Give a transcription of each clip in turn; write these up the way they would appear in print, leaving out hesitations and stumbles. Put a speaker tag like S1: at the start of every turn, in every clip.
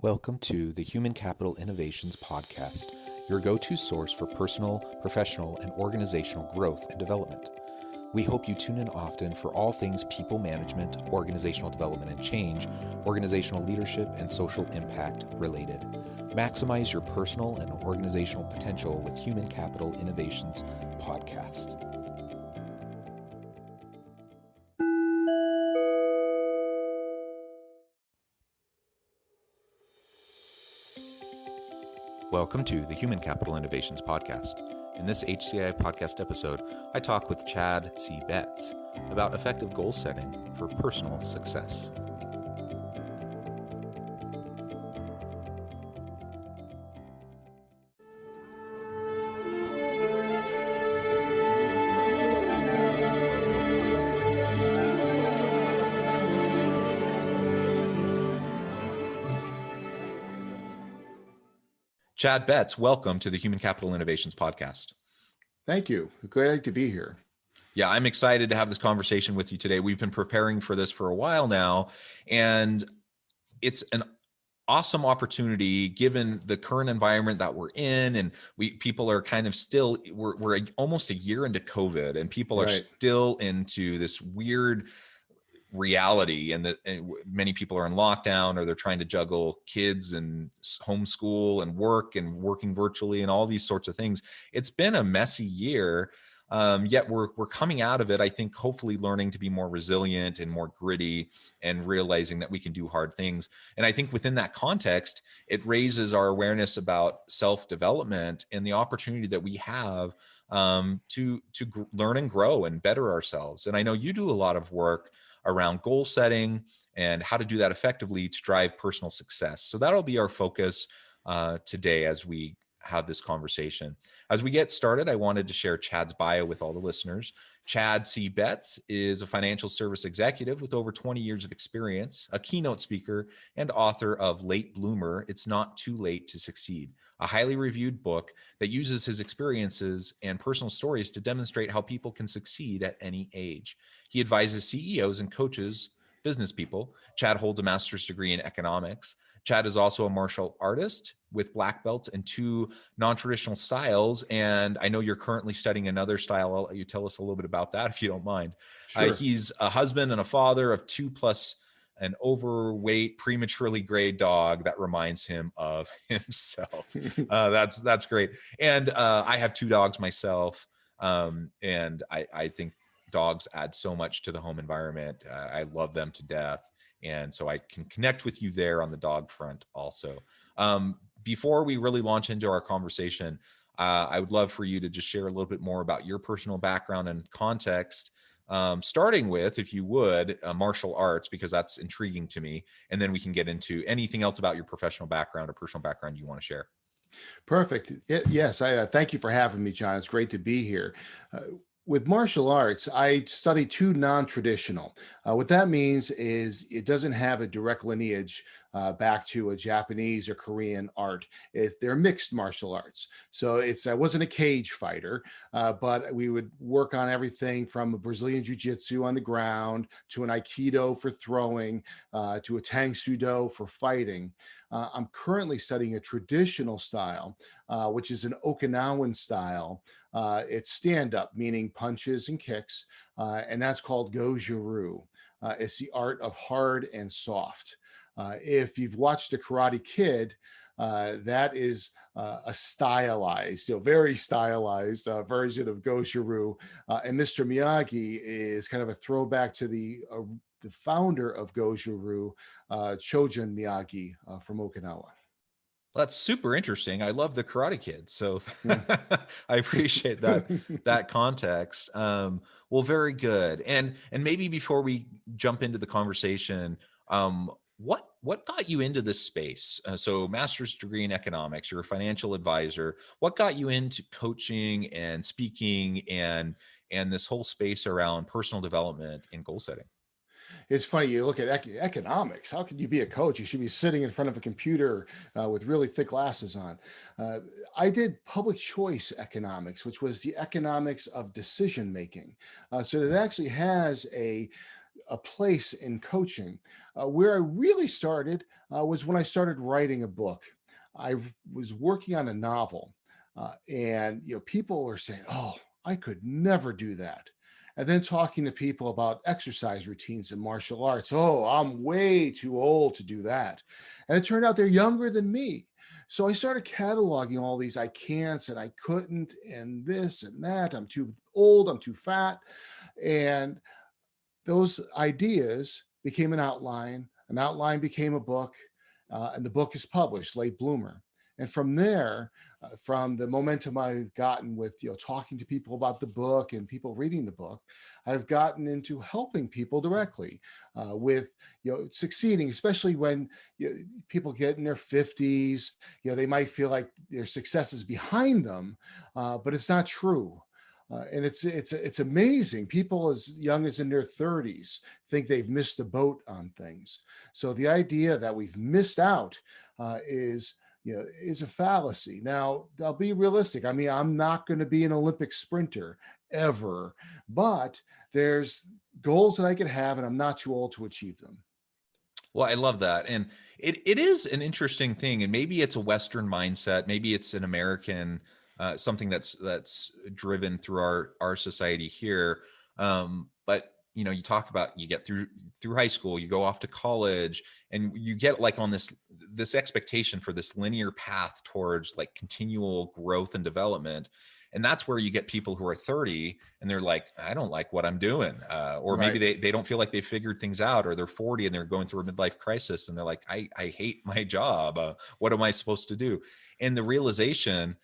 S1: Welcome to the Human Capital Innovations Podcast, your go-to source for personal, professional, and organizational growth and development. We hope you tune in often for all things people management, organizational development and change, organizational leadership, and social impact related. Maximize your personal and organizational potential with Human Capital Innovations Podcast. Welcome to the Human Capital Innovations Podcast. In this HCI podcast episode, I talk with Chad C. Betz about effective goal setting for personal success. Chad Betz, welcome to the Human Capital Innovations Podcast.
S2: Thank you. Glad to be here.
S1: Yeah, I'm excited to have this conversation with you today. We've been preparing for this for a while now, and it's an awesome opportunity given the current environment that we're in, and people are kind of still, we're almost a year into COVID, and people are still into this weird reality, and that many people are in lockdown, or they're trying to juggle kids and homeschool and work and working virtually and all these sorts of things. It's been a messy year, yet we're coming out of it, I think, hopefully learning to be more resilient and more gritty and realizing that we can do hard things. And I think within that context, it raises our awareness about self-development and the opportunity that we have to learn and grow and better ourselves. And I know you do a lot of work around goal setting and how to do that effectively to drive personal success. So that'll be our focus today as we have this conversation. As we get started, I wanted to share Chad's bio with all the listeners. Chad C. Betz is a financial service executive with over 20 years of experience, a keynote speaker, and author of Late Bloomer, It's Not Too Late to Succeed, a highly reviewed book that uses his experiences and personal stories to demonstrate how people can succeed at any age. He advises CEOs and coaches, business people. Chad holds a master's degree in economics. Chad is also a martial artist with black belts in 2 non-traditional styles. And I know you're currently studying another style. I'll let you tell us a little bit about that if you don't mind.
S2: Sure.
S1: He's a husband and a father of 2 plus an overweight, prematurely gray dog that reminds him of himself. That's great. And I have 2 dogs myself. And I think dogs add so much to the home environment. I love them to death. And so I can connect with you there on the dog front also. Before we really launch into our conversation, I would love for you to just share a little bit more about your personal background and context, starting with, if you would, martial arts, because that's intriguing to me. And then we can get into anything else about your professional background or personal background you want to share.
S2: Perfect. Yes, I thank you for having me, John. It's great to be here. With martial arts, I study 2 non-traditional. What that means is it doesn't have a direct lineage back to a Japanese or Korean art. They're mixed martial arts. So I wasn't a cage fighter, but we would work on everything from a Brazilian jiu-jitsu on the ground to an Aikido for throwing to a Tang Sudo for fighting. I'm currently studying a traditional style, which is an Okinawan style. It's stand-up, meaning punches and kicks, and that's called Goju-ryu. It's the art of hard and soft. If you've watched The Karate Kid, that is a stylized, very stylized version of Goju-ryu. And Mr. Miyagi is kind of a throwback to the founder of Goju-ryu, Chojun Miyagi from Okinawa.
S1: That's super interesting. I love The Karate Kid, so I appreciate that context. Well, very good. And maybe before we jump into the conversation, what got you into this space? So, master's degree in economics. You're a financial advisor. What got you into coaching and speaking and this whole space around personal development and goal setting?
S2: It's funny, you look at economics. How could you be a coach? You should be sitting in front of a computer with really thick glasses on. I did public choice economics, which was the economics of decision making. So it actually has a a place in coaching. Where I really started was when I started writing a book. I was working on a novel, and people were saying, "Oh, I could never do that." And then talking to people about exercise routines and martial arts. "Oh, I'm way too old to do that." And it turned out they're younger than me. So I started cataloging all these I can'ts and I couldn't, and this and that. I'm too old, I'm too fat. And those ideas became an outline became a book, and the book is published, Late Bloomer. And from there, from the momentum I've gotten with talking to people about the book and people reading the book, I've gotten into helping people directly with succeeding, especially when people get in their 50s. They might feel like their success is behind them, but it's not true. And it's amazing. People as young as in their 30s think they've missed a boat on things. So the idea that we've missed out is a fallacy. Now, I'll be realistic. I mean, I'm not going to be an Olympic sprinter ever, but there's goals that I could have, and I'm not too old to achieve them.
S1: Well, I love that. And it is an interesting thing. And maybe it's a Western mindset. Maybe it's an American, something that's driven through our society here. But you talk about, you get through high school, you go off to college, and you get like on this expectation for this linear path towards like continual growth and development. And that's where you get people who are 30 and they're like, I don't like what I'm doing. Or maybe
S2: Right.
S1: they don't feel like they figured things out, or they're 40 and they're going through a midlife crisis and they're like, I hate my job. What am I supposed to do? And the realization,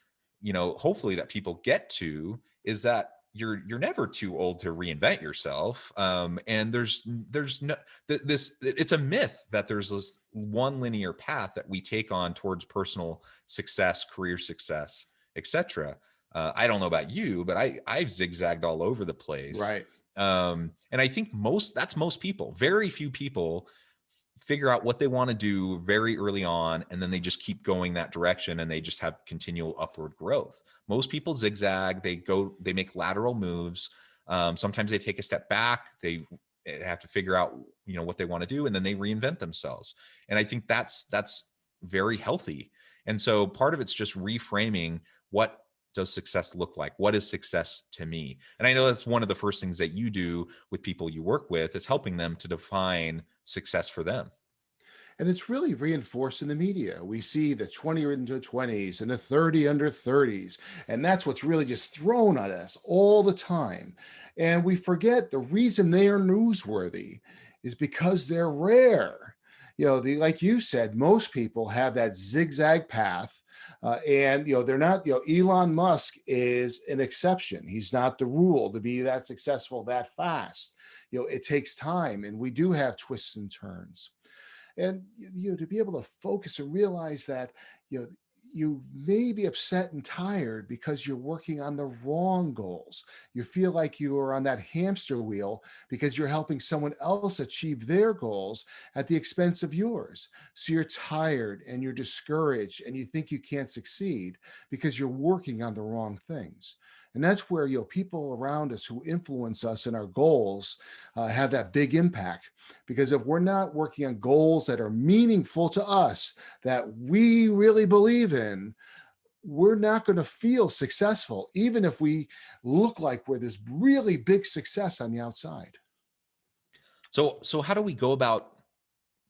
S1: hopefully that people get to is that you're never too old to reinvent yourself. And there's no, it's a myth that there's this one linear path that we take on towards personal success, career success, etc. I don't know about you, but I've zigzagged all over the place.
S2: Right.
S1: And I think that's most people. Very few people figure out what they want to do very early on, and then they just keep going that direction and they just have continual upward growth. Most people zigzag, they make lateral moves. Sometimes they take a step back, they have to figure out what they want to do, and then they reinvent themselves. And I think that's very healthy. And so part of it's just reframing, what does success look like? What is success to me? And I know that's one of the first things that you do with people you work with, is helping them to define success for them.
S2: And it's really reinforced in the media. We see the 20 under 20s and the 30 under 30s. And that's what's really just thrown at us all the time. And we forget the reason they are newsworthy is because they're rare. Like you said, most people have that zigzag path, and they're not. Elon Musk is an exception. He's not the rule to be that successful that fast. It takes time, and we do have twists and turns. And to be able to focus and realize that you may be upset and tired because you're working on the wrong goals. You feel like you are on that hamster wheel because you're helping someone else achieve their goals at the expense of yours. So you're tired and you're discouraged and you think you can't succeed because you're working on the wrong things. And that's where people around us who influence us in our goals have that big impact. Because if we're not working on goals that are meaningful to us, that we really believe in, we're not going to feel successful, even if we look like we're this really big success on the outside.
S1: So how do we go about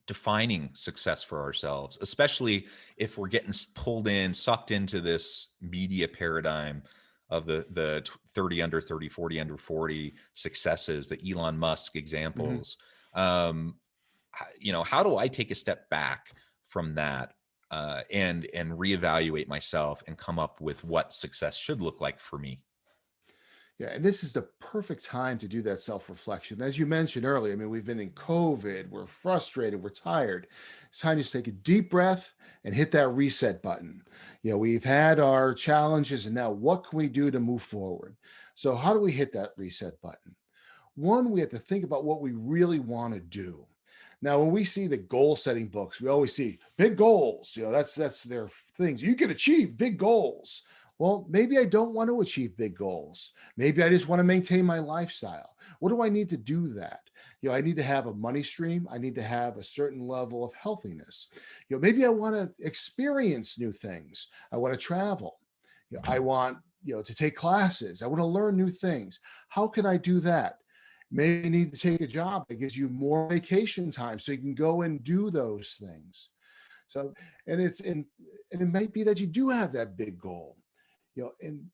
S1: defining success for ourselves, especially if we're getting pulled in, sucked into this media paradigm of the 30 under 30, 40 under 40 successes, the Elon Musk
S2: Mhm.
S1: examples? How do I take a step back from that, and reevaluate myself and come up with what success should look like for me?
S2: Yeah, and this is the perfect time to do that self-reflection. As you mentioned earlier, I mean, we've been in COVID, we're frustrated, we're tired. It's time to just take a deep breath and hit that reset button. We've had our challenges, and now what can we do to move forward? So, how do we hit that reset button? One, we have to think about what we really want to do. Now, when we see the goal setting books, we always see big goals. That's their things. You can achieve big goals. Well, maybe I don't want to achieve big goals. Maybe I just want to maintain my lifestyle. What do I need to do that? I need to have a money stream. I need to have a certain level of healthiness. Maybe I want to experience new things. I want to travel. I want, to take classes. I want to learn new things. How can I do that? Maybe you need to take a job that gives you more vacation time so you can go and do those things. So, and it might be that you do have that big goal, and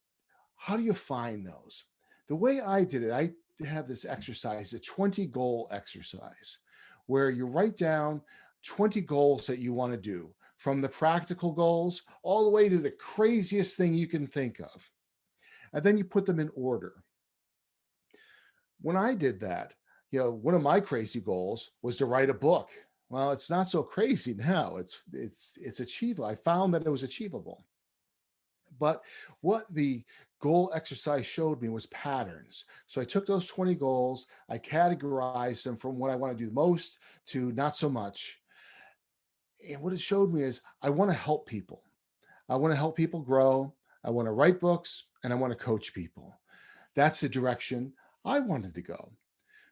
S2: how do you find those? The way I did it, I have this exercise, a 20 goal exercise, where you write down 20 goals that you want to do, from the practical goals all the way to the craziest thing you can think of. And then you put them in order. When I did that, one of my crazy goals was to write a book. Well, it's not so crazy now. It's achievable. I found that it was achievable. But what the goal exercise showed me was patterns. So I took those 20 goals, I categorized them from what I want to do most to not so much. And what it showed me is I want to help people. I want to help people grow. I want to write books, and I want to coach people. That's the direction I wanted to go.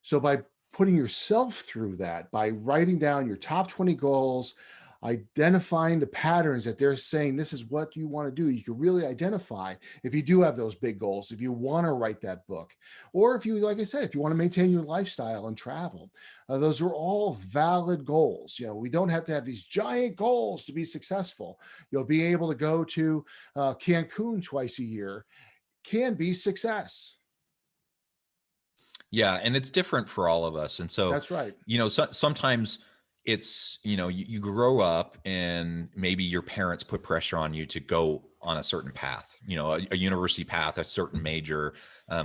S2: So by putting yourself through that, by writing down your top 20 goals, identifying the patterns that they're saying this is what you want to do, you can really identify if you do have those big goals, if you want to write that book, or if you, like I said, if you want to maintain your lifestyle and travel. Those are all valid goals. We don't have to have these giant goals to be successful. You'll be able to go to Cancun twice a year can be success.
S1: Yeah, and it's different for all of us. And so,
S2: That's right.
S1: Sometimes it's, you grow up and maybe your parents put pressure on you to go on a certain path, a university path, a certain major,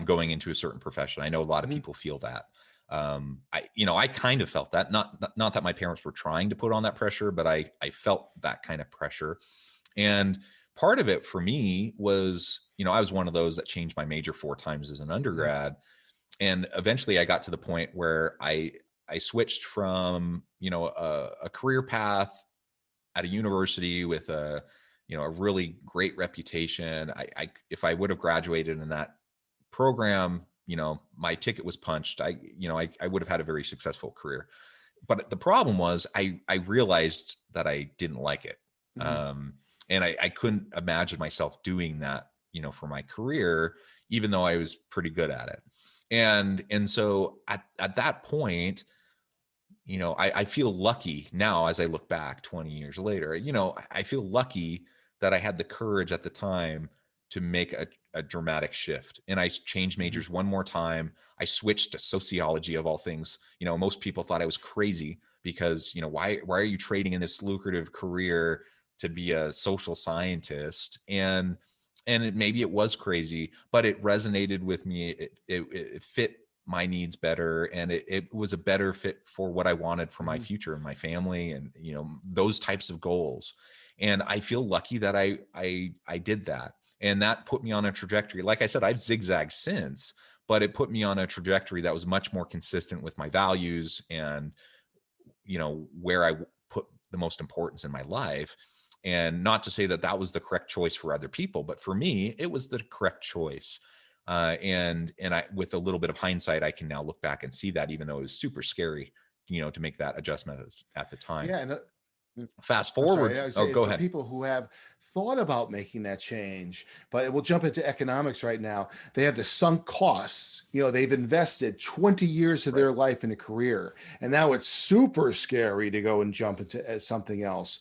S1: going into a certain profession. I know a lot of people feel that. I kind of felt that, not that my parents were trying to put on that pressure, but I felt that kind of pressure. And part of it for me was, I was one of those that changed my major 4 times as an undergrad. And eventually I got to the point where I switched from, a career path at a university with a really great reputation. If I would have graduated in that program, my ticket was punched. I would have had a very successful career. But the problem was I realized that I didn't like it. And I couldn't imagine myself doing that, for my career, even though I was pretty good at it. And so at that point, I feel lucky now as I look back 20 years later, I feel lucky that I had the courage at the time to make a dramatic shift. And I changed majors one more time. I switched to sociology of all things. Most people thought I was crazy because, why are you trading in this lucrative career to be a social scientist? And maybe it was crazy, but it resonated with me. It fit my needs better. And it was a better fit for what I wanted for my future and my family and, those types of goals. And I feel lucky that I did that. And that put me on a trajectory. Like I said, I've zigzagged since, but it put me on a trajectory that was much more consistent with my values and, where I put the most importance in my life. And not to say that that was the correct choice for other people, but for me, it was the correct choice. And I, with a little bit of hindsight, I can now look back and see that, even though it was super scary, to make that adjustment at the time.
S2: Yeah. And
S1: fast forward. Go ahead.
S2: People who have thought about making that change, but we'll jump into economics right now. They have the sunk costs. They've invested 20 years of their life in a career, and now it's super scary to go and jump into something else.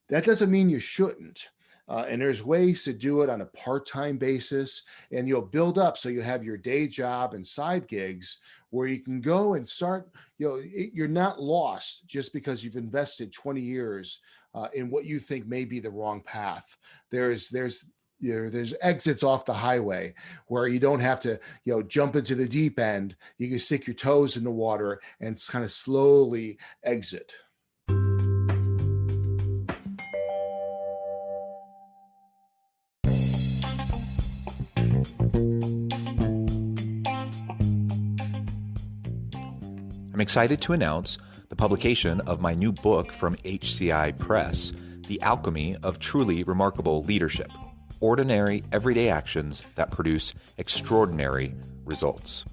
S2: That doesn't mean you shouldn't. And there's ways to do it on a part-time basis, and you'll build up so you have your day job and side gigs where you can go and start, you're not lost just because you've invested 20 years in what you think may be the wrong path. There's exits off the highway where you don't have to, jump into the deep end. You can stick your toes in the water and kind of slowly exit.
S1: I'm excited to announce the publication of my new book from HCI Press, The Alchemy of Truly Remarkable Leadership: Ordinary, Everyday Actions That Produce Extraordinary Results.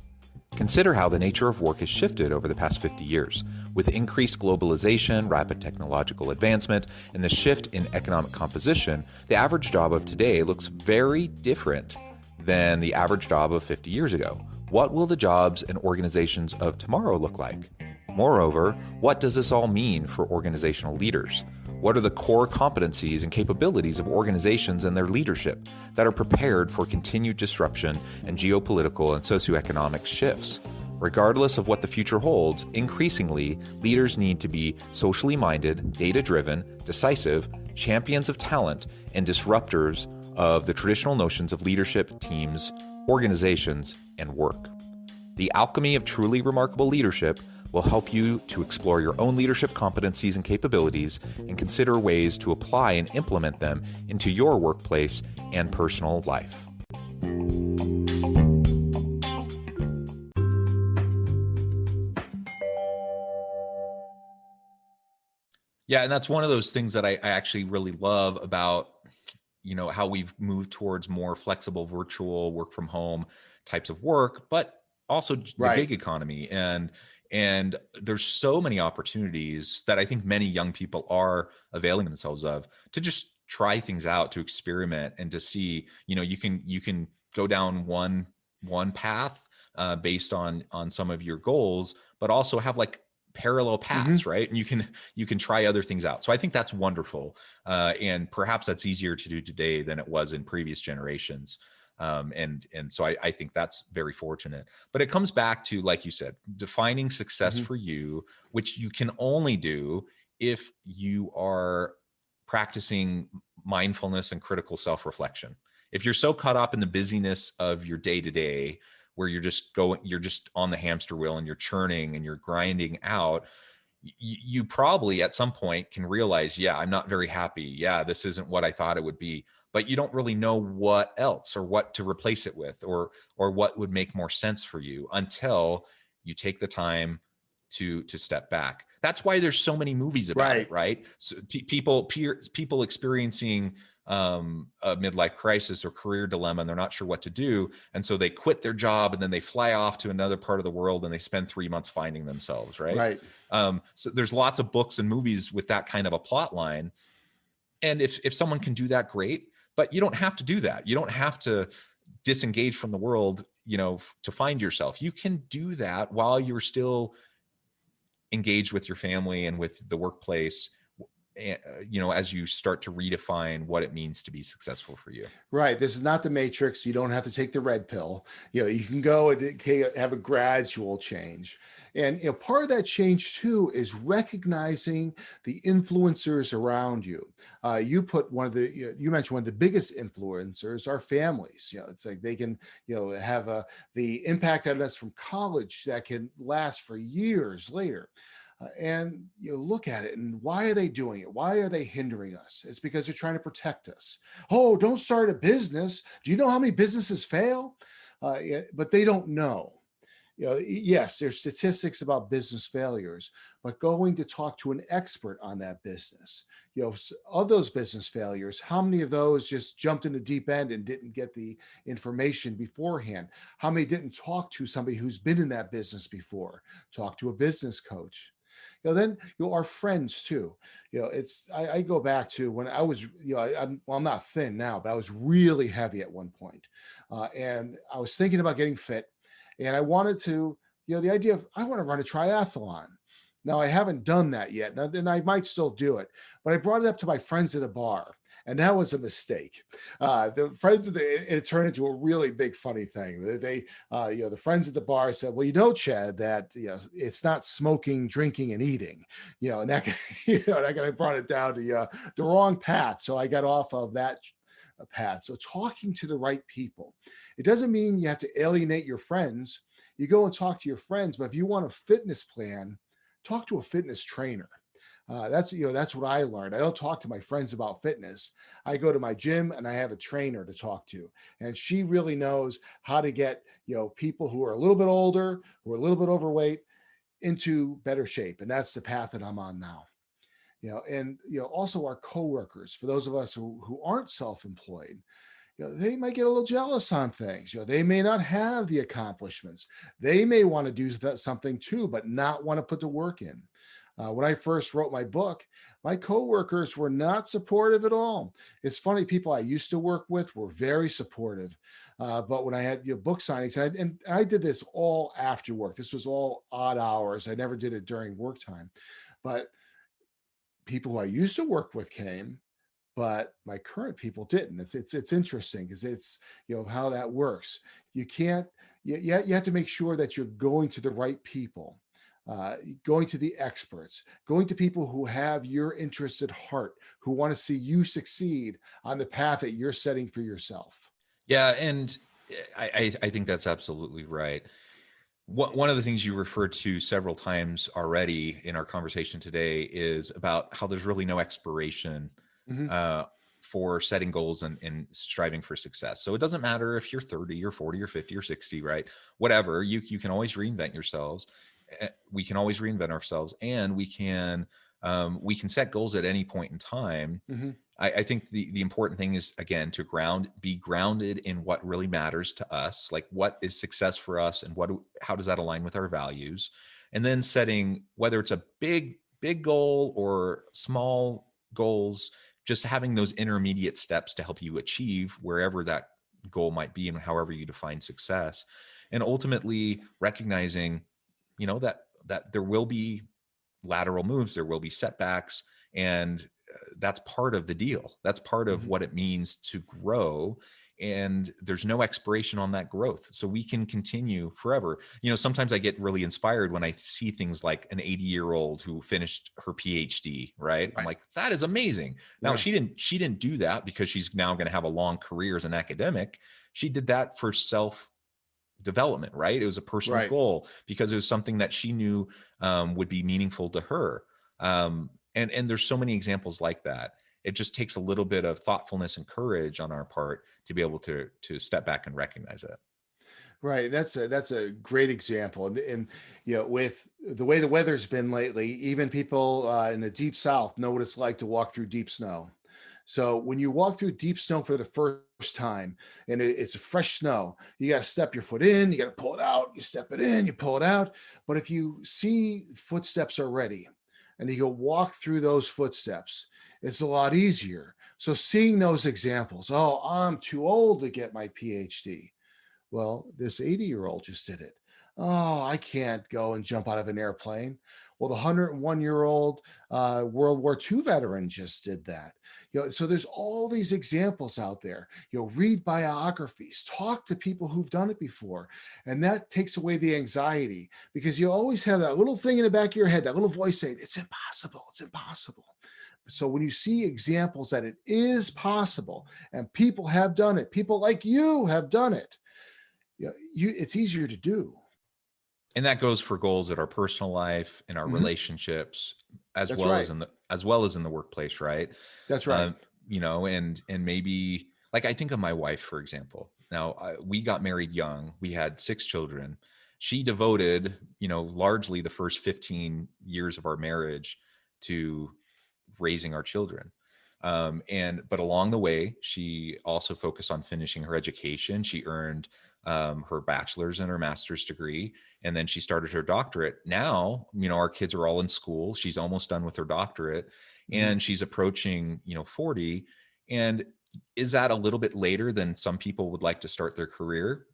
S1: Consider how the nature of work has shifted over the past 50 years. With increased globalization, rapid technological advancement, and the shift in economic composition, the average job of today looks very different than the average job of 50 years ago. What will the jobs and organizations of tomorrow look like? Moreover, what does this all mean for organizational leaders? What are the core competencies and capabilities of organizations and their leadership that are prepared for continued disruption and geopolitical and socioeconomic shifts? Regardless of what the future holds, increasingly, leaders need to be socially minded, data-driven, decisive, champions of talent, and disruptors of the traditional notions of leadership, teams, organizations, and work. The alchemy of truly remarkable leadership will help you to explore your own leadership competencies and capabilities and consider ways to apply and implement them into your workplace and personal life. Yeah, and that's one of those things that I actually really love about, how we've moved towards more flexible virtual work from home types of work, but also the
S2: Right.
S1: gig economy. And there's so many opportunities that I think many young people are availing themselves of to just try things out, to experiment and to see, you can go down one path based on some of your goals, but also have like parallel paths, right? And you can try other things out. So I think that's wonderful. And perhaps that's easier to do today than it was in previous generations. And so I think that's very fortunate. But it comes back to, like you said, defining success
S2: Mm-hmm.
S1: for you, which you can only do if you are practicing mindfulness and critical self-reflection. If you're so caught up in the busyness of your day-to-day, where you're just on the hamster wheel and you're churning and you're grinding out, you probably at some point can realize, yeah, I'm not very happy. Yeah, this isn't what I thought it would be, but you don't really know what else or what to replace it with, or what would make more sense for you until you take the time to step back. That's why there's so many movies about it,
S2: Right.
S1: right? So people experiencing a midlife crisis or career dilemma, and they're not sure what to do, and so they quit their job and then they fly off to another part of the world and they spend 3 months finding themselves, right?
S2: Right.
S1: So there's lots of books and movies with that kind of a plot line. And if someone can do that, great. But you don't have to do that. You don't have to disengage from the world, to find yourself. You can do that while you're still engaged with your family and with the workplace, as you start to redefine what it means to be successful for you.
S2: Right. This is not the Matrix. You don't have to take the red pill. You can go and have a gradual change. And part of that change too is recognizing the influencers around you. You mentioned one of the biggest influencers are families. It's like they can have the impact on us from college that can last for years later. And you look at it and why are they doing it? Why are they hindering us? It's because they're trying to protect us. Oh, don't start a business. Do you know how many businesses fail? But they don't know. Yes, there's statistics about business failures, but going to talk to an expert on that business, of those business failures, how many of those just jumped in the deep end and didn't get the information beforehand? How many didn't talk to somebody who's been in that business before? Talk to a business coach. Then our friends too. I go back to when I was, I'm not thin now, but I was really heavy at one point, and I was thinking about getting fit, and I wanted to, the idea of I want to run a triathlon. Now I haven't done that yet, and I might still do it, but I brought it up to my friends at a bar. And that was a mistake. The friends it turned into a really big funny thing. The friends at the bar said, "Well, Chad, that it's not smoking, drinking, and eating, and that that kind of brought it down to the wrong path." So I got off of that path. So talking to the right people, it doesn't mean you have to alienate your friends. You go and talk to your friends, but if you want a fitness plan, talk to a fitness trainer. That's what I learned. I don't talk to my friends about fitness. I go to my gym and I have a trainer to talk to, and she really knows how to get people who are a little bit older, who are a little bit overweight, into better shape, and that's the path that I'm on now. And also our coworkers, for those of us who aren't self-employed, They might get a little jealous on things. They may not have the accomplishments. They may want to do something too, but not want to put the work in. When I first wrote my book, my coworkers were not supportive at all. It's funny, people I used to work with were very supportive. But when I had book signings, and I did this all after work, this was all odd hours. I never did it during work time. But people who I used to work with came, but my current people didn't. It's interesting because it's how that works. You can't you have to make sure that you're going to the right people, going to the experts, going to people who have your interests at heart, who want to see you succeed on the path that you're setting for yourself.
S1: Yeah, and I think that's absolutely right. One of the things you referred to several times already in our conversation today is about how there's really no expiration
S2: Mhm.
S1: uh, for setting goals and striving for success. So it doesn't matter if you're 30 or 40 or 50 or 60, right? Whatever, you can always reinvent yourselves. We can always reinvent ourselves, and we can set goals at any point in time.
S2: Mhm.
S1: I think the important thing is, again, to be grounded in what really matters to us, like what is success for us, and how does that align with our values, and then setting, whether it's a big goal or small goals, just having those intermediate steps to help you achieve wherever that goal might be and however you define success, and ultimately recognizing, that there will be lateral moves, there will be setbacks, and that's part of the deal. That's part of
S2: Mhm.
S1: what it means to grow. And there's no expiration on that growth. So we can continue forever. Sometimes I get really inspired when I see things like an 80-year-old who finished her PhD, right? I'm
S2: Right.
S1: like, that is amazing. Now
S2: Yeah.
S1: she didn't do that because she's now going to have a long career as an academic. She did that for self development, right? It was a personal
S2: Right.
S1: goal because it was something that she knew would be meaningful to her. And there's so many examples like that. It just takes a little bit of thoughtfulness and courage on our part to be able to step back and recognize it.
S2: Right. That's a great example. And with the way the weather's been lately, even people in the deep south know what it's like to walk through deep snow. So when you walk through deep snow for the first time and it's a fresh snow, you got to step your foot in, you got to pull it out, you step it in, you pull it out. But if you see footsteps already and you go walk through those footsteps, it's a lot easier. So seeing those examples, oh, I'm too old to get my PhD. Well, this 80-year-old just did it. Oh, I can't go and jump out of an airplane. Well, the 101-year-old World War II veteran just did that. So there's all these examples out there. Read biographies, talk to people who've done it before, and that takes away the anxiety because you always have that little thing in the back of your head, that little voice saying, "It's impossible. It's impossible." So when you see examples that it is possible and people have done it, people like you have done it, it's easier to do.
S1: And that goes for goals in our personal life, in our
S2: Mhm.
S1: relationships, as
S2: That's
S1: well as
S2: right.
S1: in the workplace, right?
S2: That's right.
S1: um, and maybe, like, I think of my wife, for example. Now, we got married young. We had 6 children. She devoted, largely the first 15 years of our marriage to raising our children. But along the way, she also focused on finishing her education. She earned her bachelor's and her master's degree, and then she started her doctorate. Now, our kids are all in school. She's almost done with her doctorate,
S2: Mhm.
S1: and she's approaching, 40. And is that a little bit later than some people would like to start their career?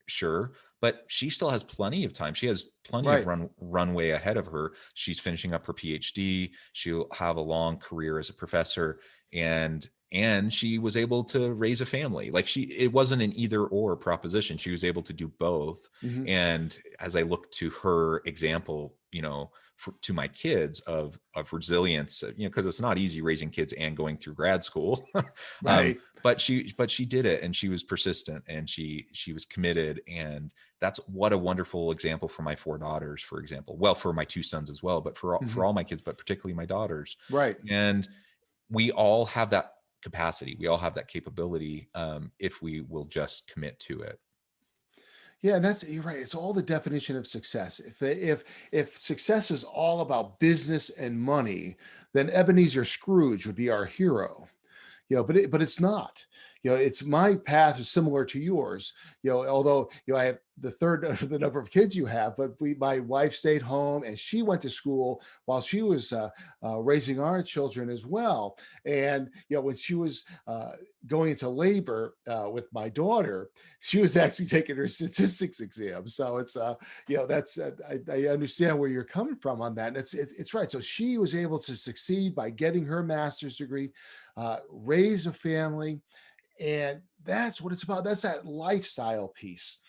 S1: Sure, but she still has plenty of time. She has plenty of
S2: Right.
S1: runway ahead of her. She's finishing up her PhD. She'll have a long career as a professor, and she was able to raise a family. Like, it wasn't an either or proposition. She was able to do both.
S2: Mhm.
S1: And as I look to her example, to my kids of resilience, because it's not easy raising kids and going through grad school. um,
S2: Right.
S1: but she did it, and she was persistent, and she was committed. And that's what a wonderful example for my 4 daughters, for example. Well, for my 2 sons as well, but for
S2: Mhm.
S1: all my kids, but particularly my daughters.
S2: Right.
S1: And we all have that capacity. We all have that capability, if we will just commit to it.
S2: Yeah, and you're right. It's all the definition of success. If success is all about business and money, then Ebenezer Scrooge would be our hero. But it's not. It's my path is similar to yours. Although I have the third of the number of kids you have, but my wife stayed home and she went to school while she was raising our children as well. And when she was going into labor with my daughter, she was actually taking her statistics exam. So it's that's I understand where you're coming from on that. And it's right. So she was able to succeed by getting her master's degree, raise a family, and that's what it's about. That's that lifestyle piece.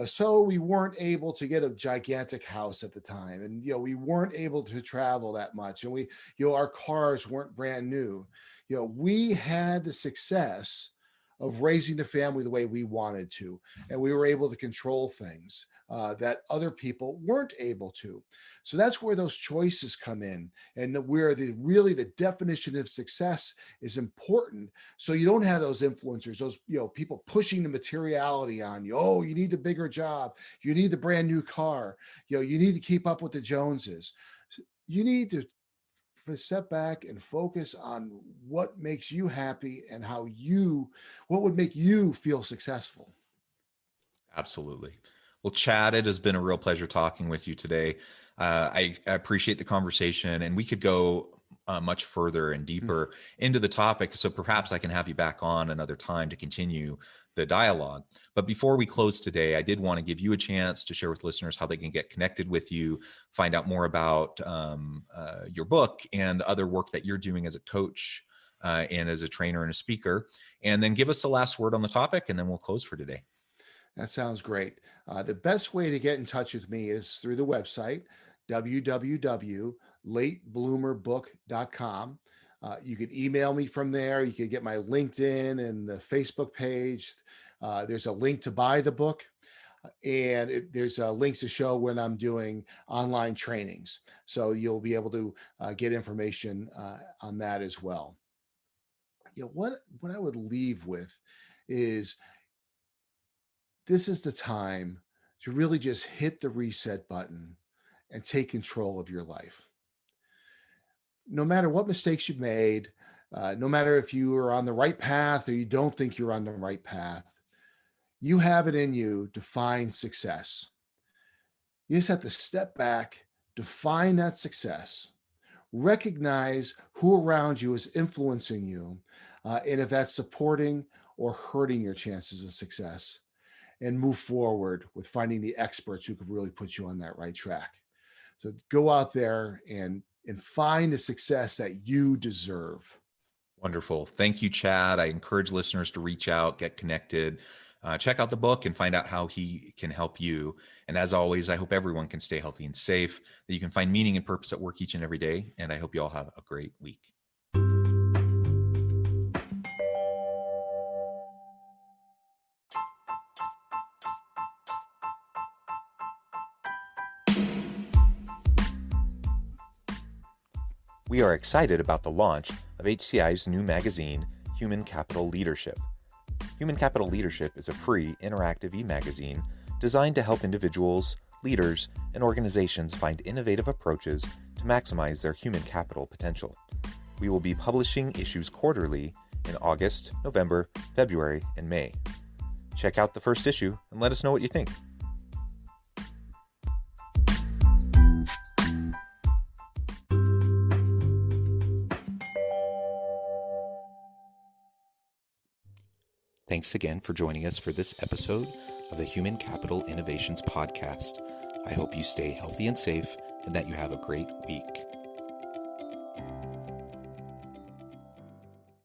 S2: So we weren't able to get a gigantic house at the time, and we weren't able to travel that much, and our cars weren't brand new. We had the success of raising the family the way we wanted to, and we were able to control things that other people weren't able to. So that's where those choices come in, and where the definition of success is important. So you don't have those influencers, those people pushing the materiality on you. Oh, you need the bigger job, you need the brand new car, you need to keep up with the Joneses. You need to step back and focus on what makes you happy and what would make you feel successful.
S1: Absolutely. Well, Chad, it has been a real pleasure talking with you today. I appreciate the conversation, and we could go much further and deeper into the topic. So perhaps I can have you back on another time to continue the dialogue. But before we close today, I did want to give you a chance to share with listeners how they can get connected with you, find out more about your book and other work that you're doing as a coach and as a trainer and a speaker, and then give us the last word on the topic, and then we'll close for today.
S2: That sounds great. The best way to get in touch with me is through the website, www.latebloomerbook.com. You could email me from there. You could get my LinkedIn and the Facebook page. There's a link to buy the book, and there's links to show when I'm doing online trainings. So you'll be able to get information on that as well. What I would leave with is, this is the time to really just hit the reset button and take control of your life. No matter what mistakes you've made, no matter if you are on the right path or you don't think you're on the right path, you have it in you to find success. You just have to step back, define that success, recognize who around you is influencing you, and if that's supporting or hurting your chances of success, and move forward with finding the experts who could really put you on that right track. So go out there and find the success that you deserve.
S1: Wonderful. Thank you, Chad. I encourage listeners to reach out, get connected, check out the book, and find out how he can help you. And as always, I hope everyone can stay healthy and safe, that you can find meaning and purpose at work each and every day. And I hope you all have a great week. We are excited about the launch of HCI's new magazine, Human Capital Leadership. Human Capital Leadership is a free, interactive e-magazine designed to help individuals, leaders, and organizations find innovative approaches to maximize their human capital potential. We will be publishing issues quarterly in August, November, February, and May. Check out the first issue and let us know what you think. Thanks again for joining us for this episode of the Human Capital Innovations Podcast. I hope you stay healthy and safe and that you have a great week.